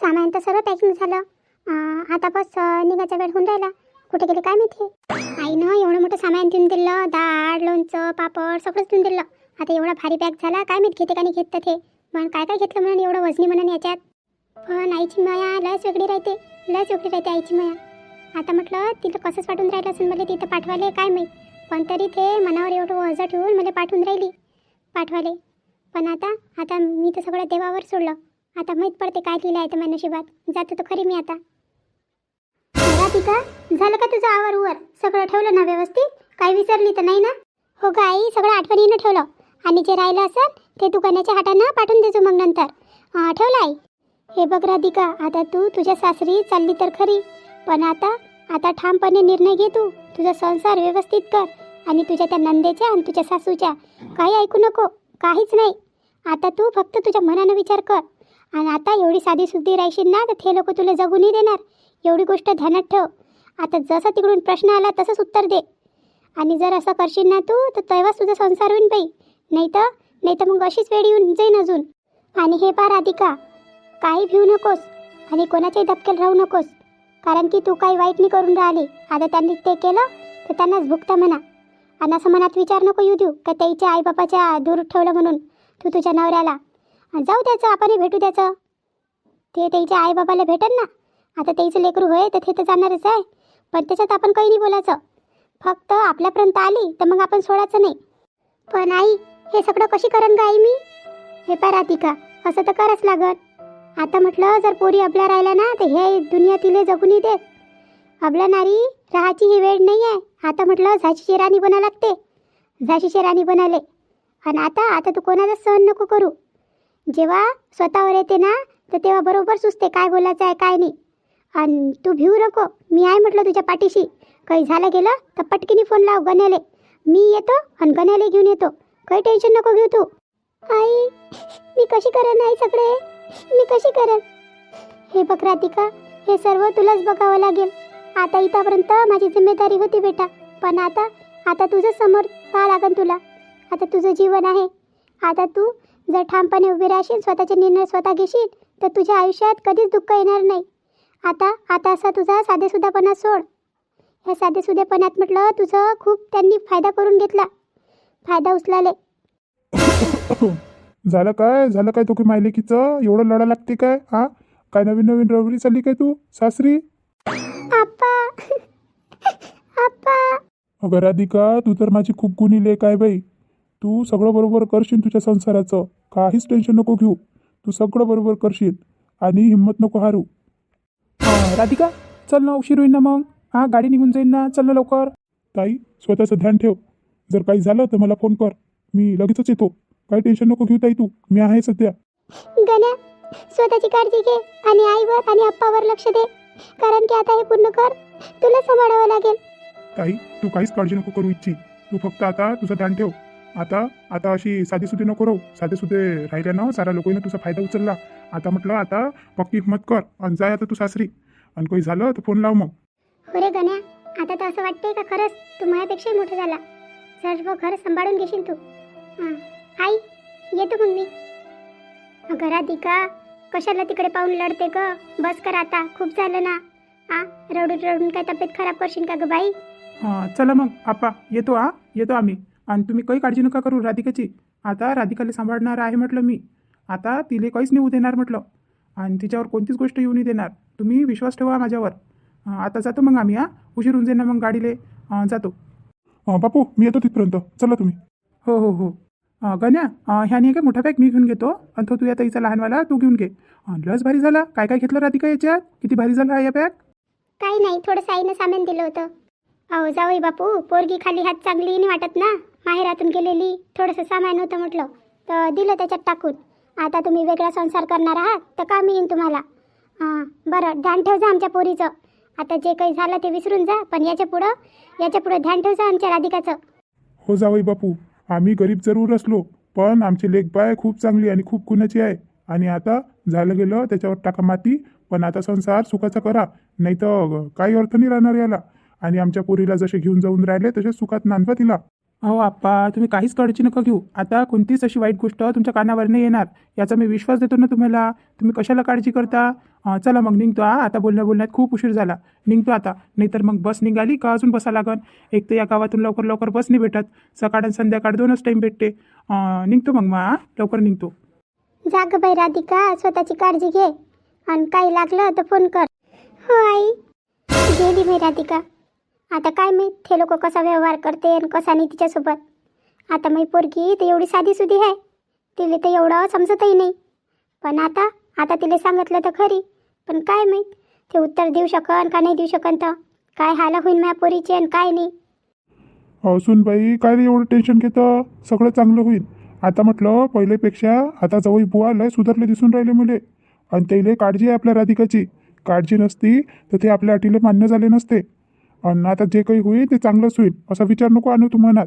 सामान तर सर्व पॅकिंग झालं. आता बस निघायचा वेळ होऊन राहिला. कुठे गेले काय माहिती. आईनं एवढं मोठं सामान देऊन दिलं, डाळ लोणचं पापड सगळंच देऊन दिलं. आता एवढा भारी बॅग झाला, काय माहिती घेते का नाही घेत ते. पण काय काय घेतलं म्हणून एवढं वजनी म्हणून याच्यात. पण आईची माया लयच वेगळी राहते, लयच वेगळी राहते आईची माया. आता म्हटलं तिला कसंच पाठवून राहिलं असेल मला तिथं पाठवाले काय माहीत. पण तरी ते मनावर एवढं वजं ठेवून मला पाठवून राहिली पाठवाले. पण आता मी तर सगळं देवावर सोडलं. आता माहीत पडते काय लिहिलं आहे तर माझ्या नशिबात. जातो तर खरी मी आता. राधिका, झालं का तुझं आवर सगळं ठेवलं ना व्यवस्थित? काही विसरली तर नाही ना? हो का आई, सगळं आठवणीनं ठेवलं. आणि जे राहिलं असेल ते दुकानाच्या हातानं पाठवून देजो मग नंतर. ठेवलं आई. हे बघ राधिका, आता तू तुझ्या सासरी चालली तर खरी, पण आता ठामपणे निर्णय घे. तू तुझा संसार व्यवस्थित कर आणि तुझ्या त्या नंदेच्या आणि तुझ्या सासूच्या काही ऐकू नको, काहीच नाही. आता तू फक्त तुझ्या मनानं विचार कर. आणि आता एवढी साधी सुद्धी राहशील ना तर ते लोक तुला जगूनही देणार. एवढी गोष्ट ध्यानात ठेव. आता जसा तिकडून प्रश्न आला तसंच उत्तर दे. आणि जर असं करशील ना तू तर तेव्हाच तुझा संसार होईन बाई. नाही तर मग अशीच वेळ येऊन जाईन अजून. आणि हे पहा राधिका, काही भिवू नकोस आणि कोणाच्याही धपकेल राहू नकोस. कारण की तू काही वाईट नाही करून राहिली. आता त्यांनी ते केलं तर त्यांनाच भुगता म्हणा. आणि असं मनात विचार नको येऊ देऊ का त्याच्या आईबापाच्या दूर ठेवलं म्हणून तू तुझ्या नवऱ्याला. जाऊ द्यायचं, आपणही भेटू द्यायचं. ते त्याच्या आईबाबाला भेटेल ना. आता त्याचं लेकरू होय तर ते तर जाणारच आहे. पण त्याच्यात आपण काही नाही बोलायचं. फक्त आपल्यापर्यंत आली तर मग आपण सोडायचं नाही. पण आई, हे सगळं कशी करण ग आई मी? हे पा राधिका, असं तर करावंच लागत. आता म्हटलं जर पोरी आपल्या राहिल्या ना तर हे दुनिया तिले जगून देत. आपल्या नारी राहायची ही वेळ नाही आहे. आता म्हटलं झाशीची राणी बना लागते. झाशीची राणी बनाले. आणि आता तू कोणालाच सहन नको करू. जेव्हा स्वतःवर येते ना तर तेव्हा बरोबर सुचते काय बोलायचं आहे काय नाही. आणि तू भिवू नको, मी आहे म्हटलं तुझ्या पाठीशी. काही झालं गेलं तर पटकीने फोन लाव गण्याले. मी येतो आणि गण्याले घेऊन येतो. काही टेन्शन नको घेऊ तू. आई, मी कशी करेन आई सगळे? मी कशी करेन? हे बघ राधिका, हे सर्व तुलाच बघावं लागेल. आता इथपर्यंत माझी जिम्मेदारी होती बेटा. पण आता तुझं समोर पाहा लागेल तुला. आता तुझं जीवन आहे. आता तू जर ठामपणे उभी राहशील, स्वतःचे निर्णय स्वतः घेशील तर तुझ्या आयुष्यात कधीच दुःख येणार नाही. आता असा तुझा साधेसुधापणा सोड. ह्या साधेसुधेपणात म्हटलं तुझं खूप त्यांनी फायदा करून घेतला, फायदा उचलाले. झालं काय तू की मायलेकीचं एवढं लढा लागते काय? काय नवीन रवरी चालली काय तू सासरी? आप्पा आप्पा. अगं राधिका, तू तर माझी खूप गुणी लेक आहे बाई. तू सगळं बरोबर करशील तुझ्या संसाराचं. काहीच टेन्शन नको घेऊ. तू सगळं बरोबर करशील आणि हिंमत नको हारू. राधिका, चल ना, उशीर होईन ना मग. गाडी निघून जाईन ना, चल ना लवकर. ताई, स्वतःचं ध्यान ठेव. जर काही झालं तर मला फोन कर, मी लगेचच येतो. काही टेन्शन नको घेऊ ताई, तू मी आहे सध्या. गण्या, स्वतःची काळजी घे आणि आईवर आणि आप्पावर लक्ष दे. कारण की आता हे पूर्ण कर तुला सांभाळावं लागेल. ताई, तू काहीच काळजी नको करू इच्छी. तू फक्त आता तुझं ध्यान ठेव. आता अशी साधीसुधी नको राहू. साधेसुधे राहिल्या ना सारा लोकांनी तुझा फायदा उचलला. आता म्हटलं आता पक्की हिंमत कर आणि जाय आता तू सासरी. आणि काही झालं तर फोन लाव मग. हो रे गण्या, आता तर असं वाटतंय का खरंच तू माझ्यापेक्षाही मोठा झाला. सर्व घर सांभाळून घेशील तू. आई, येतो मग मी. अगं राधिका, कशाला तिकडे पाहून लढते ग? बस कर आता, खूप झालं ना. रडून काय तब्येत खराब करशील का ग बाई? चला मग आप्पा, येतो आम्ही. आणि तुम्ही काही काळजी नका करू राधिकाची. आता राधिकाला सांभाळणार आहे म्हटलं मी. आता तिले काहीच नाही होऊ देणार म्हटलं. आणि तिच्यावर कोणतीच गोष्ट येऊ नाही देणार. तुम्ही विश्वास ठेवा माझ्यावर. आता जातो मग आम्ही. उशीर होऊन जाईन ना मग गाडीले. जातो. बापू, मी येतो तिथपर्यंत. चला तुम्ही. हो. गण्या, ह्याने काय मोठा बॅग मी घेऊन घेतो. आणि तो तुझ्या ताईचा लहानवाला तू घेऊन घे. लस भारी झाला. काय घेतलं राधिका याच्यात? किती भारी झाला हा या बॅग. काही नाही, थोडंसं आईनं सामान दिलं होतं. अहो जावई बापू, पोरगी खाली हात चांगली नाही वाटत ना. माहेरातून गेलेली, थोडंसं सामान होतं म्हटलं तर दिलं त्याच्यात टाकून. आता तुम्ही वेगळा संसार करणार आहात तर काम येईन तुम्हाला. बरं, ध्यान ठेव जा आमच्या पोरीचं. आता जे काही झालं ते विसरून जा. पण याच्या पुढं ध्यान ठेव जा आमच्या राधिकाचं. हो जावई बापू, आम्ही गरीब जरूर असलो पण आमची लेकबाय खूप चांगली आणि खूप गुणाची आहे. आणि आता झालं गेलं त्याच्यावर टाका माती. पण आता संसार सुखाचा करा, नाही तर काही अर्थ नाही राहणार याला. आणि आमच्या पोरीला जसे घेऊन जाऊन राहिले तसे सुखात नांदवा तिला. अहो आप्पा, तुम्ही काहीच काळजी नका घेऊ. आता कोणतीच अशी वाईट गोष्ट तुमच्या कानावर नाही येणार, याचा मी विश्वास देतो ना तुम्हाला. तुम्ही कशाला काळजी करता? चला मग निघतो. आता बोलण्यात खूप उशीर झाला. निघतो आता, नाहीतर मग बस निघाली का अजून बसा लागन. एक तर या गावातून लवकर लवकर बस नाही भेटत. सकाळ आणि संध्याकाळ 2च टाईम भेटते. निघतो मग लवकर निघतो. जाग बाई राधिका, स्वतःची काळजी घे आणि काही लागलं तर फोन कर. हो आई. गेली बाई राधिका. आता काय माहीत ते लोक कसा व्यवहार करते आणि कसा नाही तिच्यासोबत. आता मी पोरगी तर एवढी साधीसुधी आहे, तिला तर एवढं समजतही नाही. पण आता तिला सांगितलं तर खरी, पण काय माहीत ते उत्तर देऊ शकन का नाही देऊ शकन, तर काय हाल होईल माझ्या पोरीचे आणि काय नाही. सुनबाई, काय रे एवढं टेन्शन घेतं? सगळं चांगलं होईल. आता म्हटलं पहिलेपेक्षा आता जवळ बुवा लय सुधारले दिसून राहिले मुले. आणि त्याला काळजी आहे आपल्या राधिकाची. काळजी नसती तर ते आपल्या अटीला मान्य झाले नसते. आणि आता जे काही होईल ते चांगलंच होईल असा विचार नको आणू तू मनात.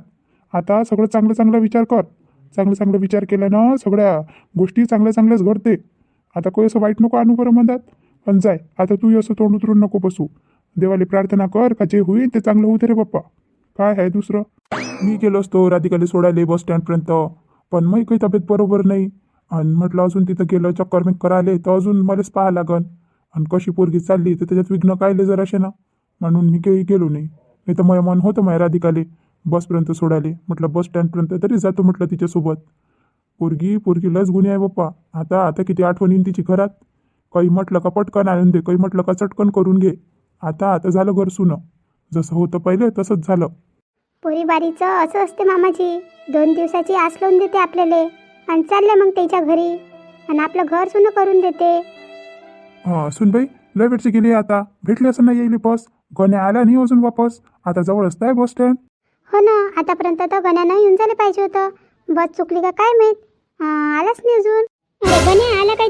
आता सगळं चांगलं विचार कर. चांगलं विचार केल्यानं सगळ्या गोष्टी चांगल्याच घडते. आता काही असं वाईट नको आणू बरं म्हणतात. पण जाय आता तू असं तोंड उतरून नको बसू. देवाला प्रार्थना कर का जे होईल ते चांगलं होऊ दे रे बाप्पा. काय आहे दुसरं? मी गेलो असतो राधिकाला सोडायला बस स्टँडपर्यंत, पण मग काही तब्येत बरोबर नाही. आणि म्हटलं अजून तिथं गेलं चक्कर करायला तर अजून मलाच पाहा लागन. आणि कशी पोरगी चालली तर त्याच्यात विघ्न कायले जराशे ना, म्हणून मी काही गेलो नाही तर मन होतं माझ्या राधिकाले बसपर्यंत सोडायला. म्हटलं बस स्टँडपर्यंत तरी जातो म्हटलं तिच्यासोबत. पोरगी लस गुन्हे आहे बाप्पा. आता किती आठवण येईन तिची घरात. काही म्हटलं का पटकन आणून दे, काही म्हटलं का चटकन करून घे. आता झालं घर सुनं. जसं होतं पहिले तसंच झालं. पोरी बारीचं असं असते मामाजी. 2 दिवसाची आस लावून देते आपल्याला आणि चालले मग त्याच्या घरी आणि आपलं घर सुनं करून देते. सुनबाई, लय वेळची गेली. आता भेटली असं नाही येईल बस. गण्या आला नाही अजून वापस. आता जवळ असताय बस स्टँड. हो ना, आतापर्यंत तर गण्यानं येऊन झालं पाहिजे होतं. बस चुकली का काय माहीत, आलाच नाही अजून. गण्या आला काय?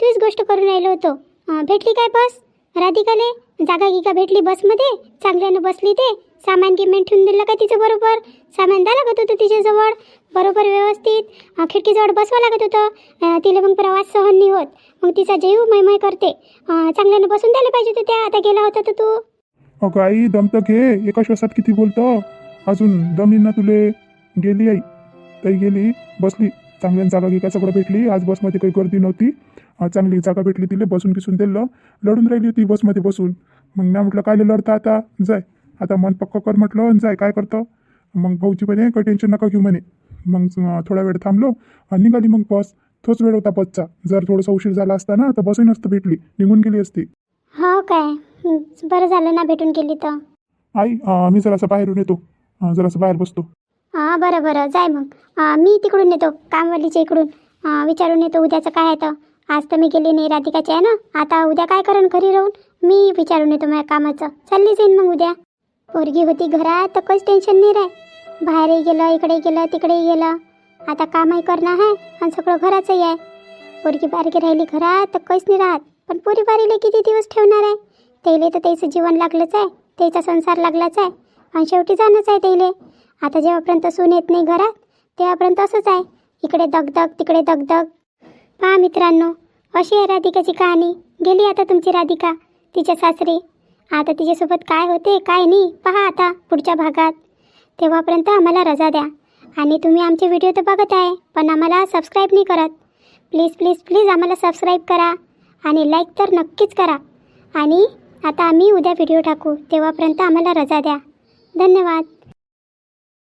तूच गोष्ट करून राहिलो होतो. भेटली काय बस राधिकाले? जागा गिगा भेटली बसमध्ये? चांगल्यानं बसली ते? सामान गिमान ठेवून दिलं का तिचं बरोबर? सामान द्या लागत होतं तिच्याजवळ बरोबर व्यवस्थित. खिडकीजवळ बसवा लागत होतं. तिला मग प्रवास सहन नाही होत, मग तिचा जीव मैमय करते. चांगल्यानं बसून द्यायला पाहिजे होतं त्या. आता गेला होता तर तू. अगं आई, दम तर घे. एका श्वासात किती बोलतं? अजून दम येईन ना तुले. गेली आई, ताई गेली, बसली. चांगल्या जागा गिगा सगळं भेटली. आज बसमध्ये काही गर्दी नव्हती. चांगली जागा भेटली तिला. बसून किसून दिलं. लढून राहिली होती बसमध्ये बसून. मग मी म्हटलं काय लढता आता, जाय आता मन पक्क कर म्हटलं. जाय काय करतं. मग भाऊजी म्हणे काही टेन्शन नका घेऊ म्हणे. मग थोडा वेळ थांबलो आणि निघाली मग बस. तोच वेळ होता बसचा. जर थोडासा उशीर झाला असता ना तर बसही नसतं भेटली, निघून गेली असती. हो काय, बरं झालं ना भेटून गेली तर. आई, मी जरासं बाहेरून येतो. जरासं बाहेर बसतो. बरं जाय मग. मी तिकडून येतो, कामवालीच्या इकडून विचारून येतो उद्याचं काय आहे तर. आज तर मी गेली नाही, राधिकाची आहे ना. आता उद्या काय करण घरी राहून. मी विचारून येतो माझ्या कामाचं. चालली जाईन मग उद्या. पोरगी होती घरात तर काहीच टेन्शन नाही राह. बाहेरही गेलं, इकडे गेलं, तिकडेही गेलं. आता कामही करणं आहे आणि सगळं घराचंही आहे. पोरगी बारगी राहिली घरात तर काहीच नाही राहत. पण पोरी बारीला किती दिवस ठेवणार आहे? त्याला तर त्याचं जीवन लागलंच आहे, त्याचा संसार लागलाच आहे आणि शेवटी जाणंच आहे त्याला. आता जेव्हापर्यंत सून येत नाही घरात तेव्हापर्यंत असंच आहे. इकडे दगदग, तिकडे दगदग. पहा मित्रांनो, अशी आहे राधिकाची कहाणी. गेली आता तुमची राधिका तिच्या सासरी. आता तिच्यासोबत काय होते काय नाही पहा आता पुढच्या भागात. तेव्हापर्यंत आम्हाला रजा द्या. आणि तुम्ही आमचे व्हिडिओ तर बघत आहे पण आम्हाला सबस्क्राईब नाही करत. प्लीज आम्हाला सबस्क्राईब करा आणि लाईक तर नक्कीच करा. आणि आता आम्ही उद्या व्हिडिओ टाकू, तेव्हापर्यंत आम्हाला रजा द्या. धन्यवाद.